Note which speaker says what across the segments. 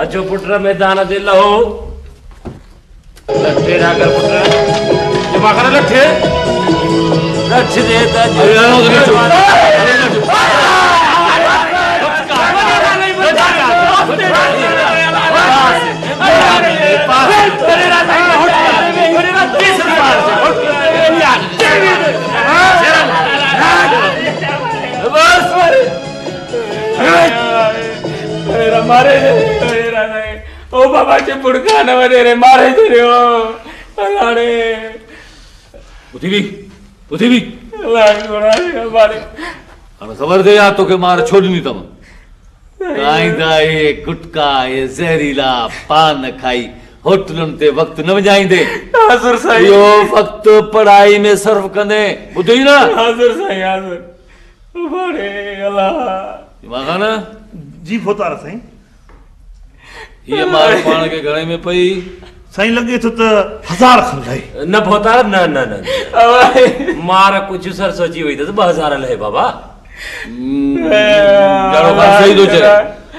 Speaker 1: अचो पुट मैदान ते लहो लठे रागर पुट जमा कर लठे लठ दे मारे ओ बाबा चे पुड़का न वने रे मारे दे रे ओ अलाड़े उठी भी अलाड़े गोड़ा रे मारे
Speaker 2: हमें खबर दे या तो के मार छोड़नी तम काइंदा ये गुटका ये जहरीला पान खाई होटलन ते वक्त न वजाइंदे
Speaker 1: हाज़िर साईं
Speaker 2: यो वक्त पढ़ाई में सर्व कंदे बुधई ना
Speaker 1: हाज़िर साईं हाज़िर मारे अल्लाह
Speaker 2: दिमाग़ाना
Speaker 3: जी फोतार साईं
Speaker 2: ये मार पान के घणे में पई
Speaker 3: साईं लगे तो 1000 खन लहे
Speaker 1: न भोतार न न न मार कुछ सर सोची हुई तो 2000 लहे बाबा
Speaker 2: जानो का सही दो चे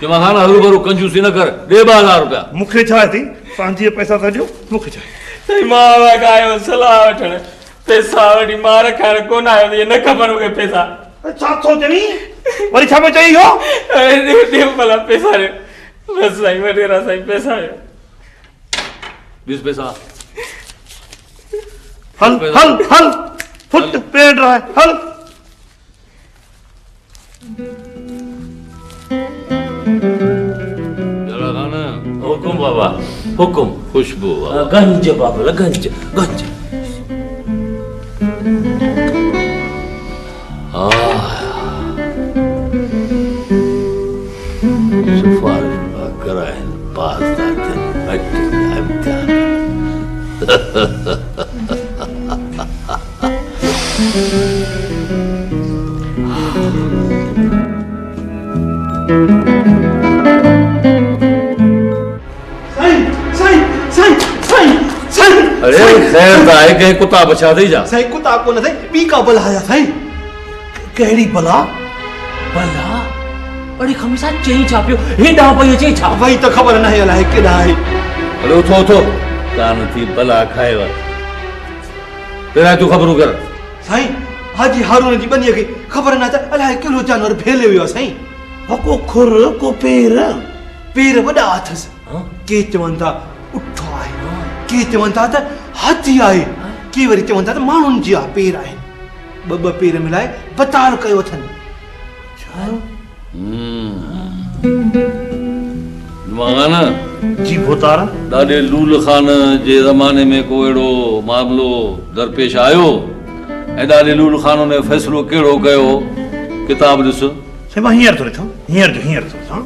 Speaker 2: दिमाग़ाना हरू भरू कंजूसी न कर दे 2000 रुपया
Speaker 3: मुखे छाए थी सांझी पैसा था जो मुखे छाए
Speaker 1: सही मावा गायो सलाह वठण पैसा वडी मार खान कोन आयो ये न खबर होगे पैसा
Speaker 3: 700 जनी वरी छा में चाहिए हो
Speaker 1: अरे दे भला पैसा रे बस साईं वडेरा साईं पैसा है
Speaker 2: 20 पैसा
Speaker 3: हल हल हल फुट पेड़ रहा है हल
Speaker 2: जरा खाना
Speaker 1: हुकुम बाबा हुकुम
Speaker 2: खुशबू
Speaker 1: गंज बाबा गंज गंज
Speaker 2: करायन पास जाते इम्तिहान अरे खैर तो आए कहीं कुत्ता बचा दे जा
Speaker 3: सही कुत्ता को न सही बी का बला आया सही केड़ी बला
Speaker 1: भला अरे खमसा चई छापियो हे डा पई चई छा
Speaker 3: वही तो खबर नहीं अला है केड़ा है
Speaker 2: अरे उठो उठो कान थी बला खाएवा तेरा तू खबर कर
Speaker 3: सही हाजी हारून जी बनिए की खबर ना था अला किलो जानवर फेले हुयो सही को खुर को पैर वडा अथस के चवंता उठो आए के चवंता त हाथी आए के वरी चवंता त मानुन जी पैर आए ब पैर मिलाए बताल कयो थन
Speaker 2: माना
Speaker 3: जी भोतारा
Speaker 2: ॾाढे लूल खान जे ज़माने में को अहिड़ो मामलो दरपेश आयो ऐं ॾाढे लूल खान ने फ़ैसिलो कहिड़ो कयो किताब ॾिस
Speaker 3: साईं मां हींअर थो ॾिठां हींअर थो ॾिठां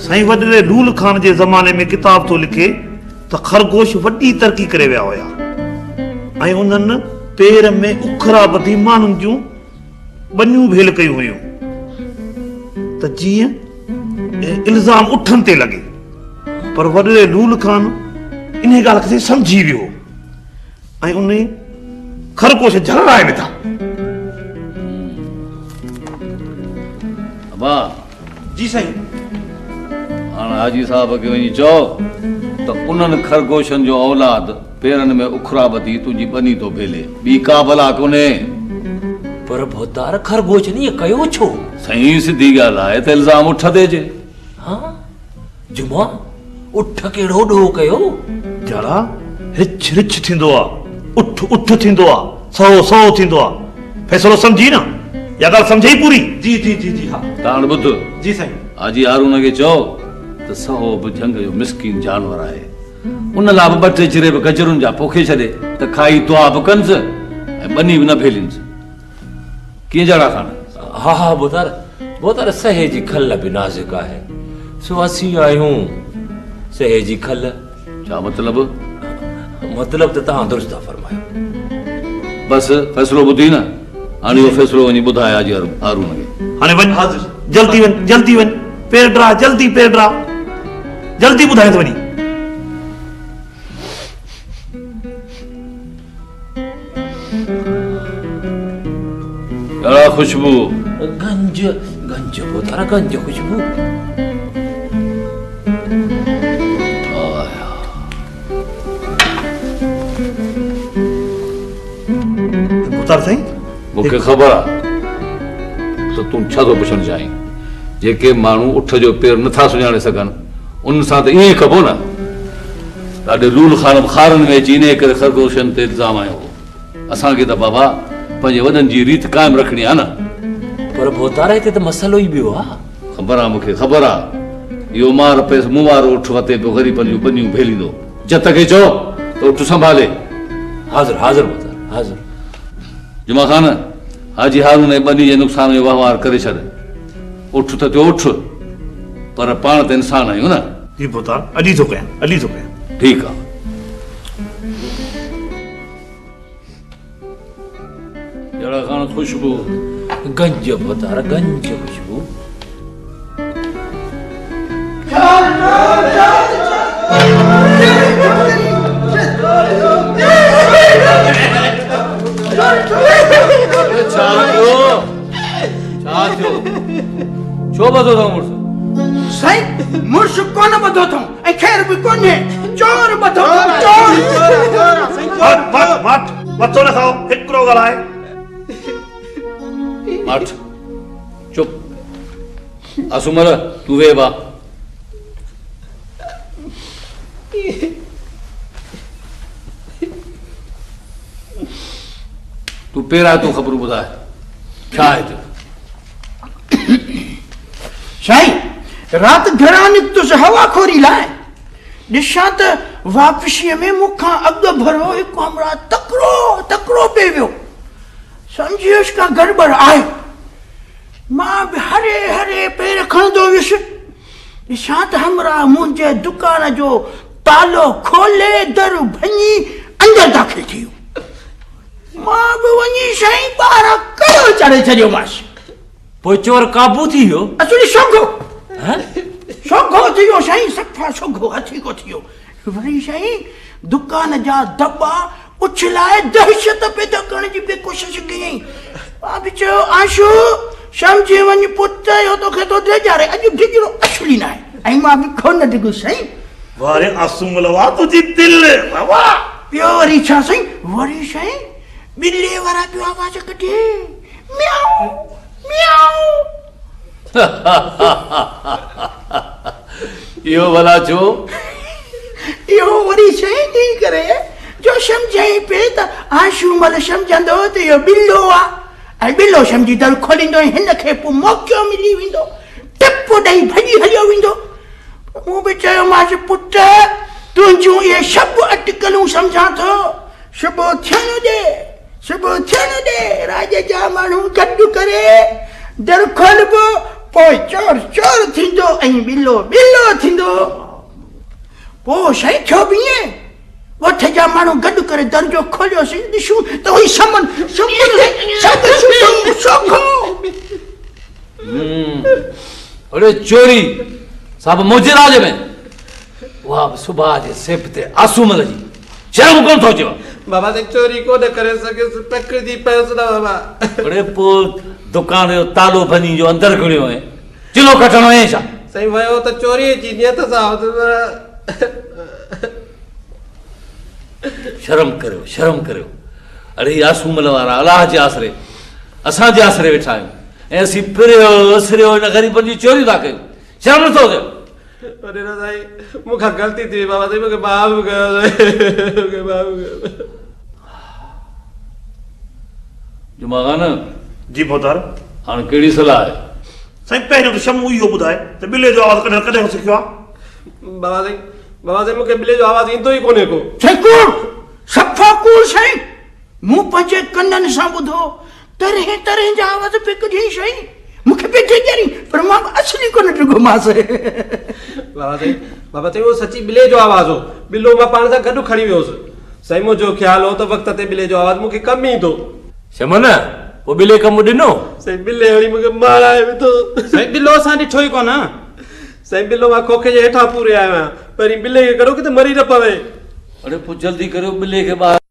Speaker 3: साईं वॾे लूल खान जे ज़माने में किताब थो लिखे त खरगोश वॾी तरक़ी करे विया हुया ऐं उन्हनि पेर में उखरा ॿधी माण्हुनि जूं बनियूं भेल कयूं हुयूं त जीअं इल्ज़ाम उठनि ते लॻे पर वॾे लूल खान इन ॻाल्हि खे सम्झी वियो ऐं उन खरगोश झरराए विधा
Speaker 2: अबा
Speaker 3: जी साईं
Speaker 2: हाणे हाजी साहब खे वञी चओ त उन्हनि खरगोशनि जो औलाद पेरनि में उखरा ॿधी तुंहिंजी बनी थो भेले ॿी का भला कोन्हे
Speaker 1: पर भोतार खरगोश ने कयो छो
Speaker 2: सही सिधी ॻाल्हि आहे त इल्ज़ाम उठ ते अचे
Speaker 1: हां जुमा उठ केड़ो डो कयो
Speaker 3: जड़ा रिछ रिछ थींदो आहे उठ थींदो आहे सौ थींदो आहे फ़ैसिलो सम्झी न या ॻाल्हि सम्झई पूरी जी जी जी जी हा
Speaker 2: ताण ॿुध
Speaker 3: जी साईं
Speaker 2: हाजी हारून खे चओ त सहो बि झंग जो मिसकीन जानवर आहे उन लाइ बि 2-3 चिरे बि गजरुनि जा पोखे छॾे त खाई तुआ बि कनिसि ऐं बनी बि न फैलीनिसि कीअं जड़ा खान
Speaker 1: हाँ हाँ बोतार सहे जी खल भी नाजुक है सो असी आयूं सहे जी खल
Speaker 2: छा मतलब
Speaker 1: मतलब तो तहां दुरुस्त फरमायो
Speaker 2: बस फैसलो ॿुधी न हाणे इहो फैसलो वञी ॿुधाए हाजी हारून खे
Speaker 3: हाणे वञ हाज़िर जल्दी वञ पेर ड्रा जल्दी ॿुधाए थो वञी
Speaker 2: अड़ा खुशबू
Speaker 1: गंज गंज बोतारा गंज खुशबू
Speaker 3: बोतार साईं
Speaker 2: मूंखे ख़बर आहे त तूं छा थो पुछणु चाहीं जेके माण्हू उठ जो पेर नथा सुञाणे सघनि उन सां त ईअं कबो न ॾाढे लूल खारनि में अची इन करे ख़रगोशनि ते इल्ज़ाम आयो हो असांखे त बाबा पंहिंजे वॾनि जी रीत क़ाइमु रखणी आहे न
Speaker 1: पर बोतारा हिते त मसइलो ई ॿियो आहे
Speaker 2: ख़बर आहे मूंखे ख़बर आहे इहो मार पेस मूं वारो उठ वते पियो ग़रीबनि जूं बनियूं भेलींदो जत खे चओ त उठ संभाले
Speaker 1: हाज़िर हाज़िर बोतारा हाज़िर
Speaker 2: जुमा ख़ान हाजी हारून ऐं बनी जे नुक़सान जो वहिंवार करे छॾ उठ त थियो उठ पर पाण त इंसान आहियूं न
Speaker 3: जी बोतार अॼु थो कयां अॼु थो कयां
Speaker 2: ठीकु आहे जड़ा खान खुशबू
Speaker 1: गंज बोतारा गंज खुशबू
Speaker 2: छो बधो अथव मुड़ुस
Speaker 4: साईं मुड़ुस कोन बधो अथऊं ऐं ख़ैर बि कोन्हे चोर बधो चोर
Speaker 3: मत मथो न खाओ हिकिड़ो ॻाल्हाए
Speaker 2: मठ चुप असुमर तूं वेह बा तूं पहिरां तूं ख़बरूं ॿुधाए छा आहे हिते
Speaker 4: साईं राति घरां निकितुसि हवाखोरी लाइ ॾिसां त वापसीअ में मूंखां अॻु भरो हिकु हमरा तकिड़ो पिए वियो सम्झियुसि का गड़बड़ आहे मां बि हरे हरे पेर खणंदो वियुसि ॾिसां त हमरा मुंहिंजे दुकान जो तालो खोले दर भञी अंदरि दाख़िल थी वियो मां बि वञी साईं ॿाहिरां कड़ो चाढ़े छॾियोमांसि
Speaker 1: पोइ चोर काबू थी वियो
Speaker 4: असुली सोघो
Speaker 1: हैं?
Speaker 4: सोघो थी वियो साईं सफ़ा सोघो हथी को थी वियो वरी साईं दुकान जा दॿा उछलाए दहशत पैदा करण जी बि कोशिशि कयईं मां बि चयो आशू सम्झी वञ पुट इहो तोखे थो ॾेजारे अॼु डिॼिरो असुली न आहे ऐं मां बि कोन डिॻुसि साईं
Speaker 3: वारे आसूमल वाह तुंहिंजी दिलि वाह
Speaker 4: ॿियो वरी छा साईं वरी साईं ॿिलीअ वारा पियो आवाज़ कढे म्याऊ म्याऊ
Speaker 2: इहो भला छो
Speaker 4: इहो वरी साईं ॾेई करे जो सम्झाई पिए त आशू महिल सम्झंदो त इहो ॿिलो आहे ऐं ॿिलो सम्झी दर खोलींदो ऐं हिन खे पोइ मौक़ो मिली वेंदो टिप ॾेई भॼी हलियो वेंदो मूं बि चयोमांसि पुट तुंहिंजूं इहे सभु अटकलूं सम्झां थो सुबुह थियणु ॾे राज जा माण्हू गॾु करे दर खोलबो पोइ चोर चोर थींदो ऐं ॿिलो ॿिलो थींदो पोइ साईं छो बि ईअं ॻोठ जा माण्हू गॾु करे दरजो खोलियोसीं ॾिसूं त उहो समन
Speaker 2: अरे चोरी साहब मुंहिंजे राज में उहा बि सुभाउ जे सेब ते आसूमल जी शर्म कोन थो अचेव
Speaker 5: बाबा से चोरी को न करे सके पकड़ी पैसो ना बाबा
Speaker 2: अरे पोइ दुकान जो तालो भञी जो अंदरि खणियो आहे चिलो कटणो आहे छा
Speaker 5: सही वयो त चोरी जी नियत सां
Speaker 2: शर्म करियो अरे आसूमल वारा अलाह जे आसरे असांजे आसरे वेठा आहियूं ऐं असीं फिरियो हिन ग़रीबनि जी चोरी था कयूं शर्म नथो अचे
Speaker 5: अरे ना साईं मूंखां ग़लती थी वई बाबा साईं मूंखे माफ़ कयो
Speaker 2: जुमा ख़ान
Speaker 3: जी बोतार
Speaker 2: हाणे कहिड़ी सलाह आहे
Speaker 3: साईं पहिरियों त शमू इहो ॿुधाए त ॿिले जो आवाज़ कॾहिं सिखियो आहे
Speaker 5: बाबा साईं मूंखे ॿिले जो आवाज़ ईंदो ई कोन्हे को
Speaker 4: सफ़ा कूड़ साईं मूं पंहिंजे कननि सां ॿुधो तरह तरह जा आवाज़ पे कढी साईं मूंखे पे ॾेजारी पर मां असली कोन ॾिघोमांसि
Speaker 5: बाबा साईं वो सची ॿिले जो आवाज़ हो ॿिलो मां पाण सां गॾु खणी वियोसि साईं मुंहिंजो ख़्यालु हो त वक़्त ते ॿिले जो आवाज़ मूंखे कमु ईंदो
Speaker 1: शमन पोइ ॿिले कमु ॾिनो
Speaker 5: साईं ॿिले वरी मूंखे माराए विधो
Speaker 6: साईं ॿिलो असां ॾिठो ई कोन
Speaker 5: साईं ॿिलो मां खोखे जे हेठां पूरे आयो आहियां पहिरीं ॿिले खे करो किथे मरी न पवे
Speaker 2: अरे पोइ जल्दी करियो ॿिले खे ॿाहिरि